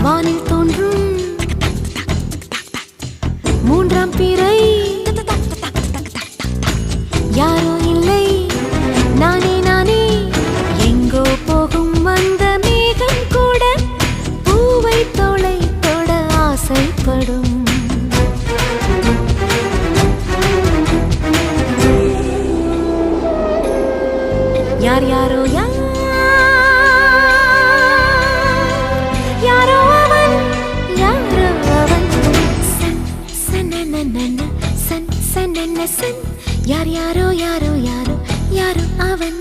வானில் தோன்றும் மூன்றாம் பிறை யாரோ இல்லை நானே நானே எங்கோ போகும் அந்த மேகம் கூட பூவை தோளை தொட ஆசைப்படும் யார் யாரோ யாரோ அவன் யாரோ அவன் சன் சனனனன சன் சனன சன் யார் யாரோ யாரோ யாரோ யாரோ அவன்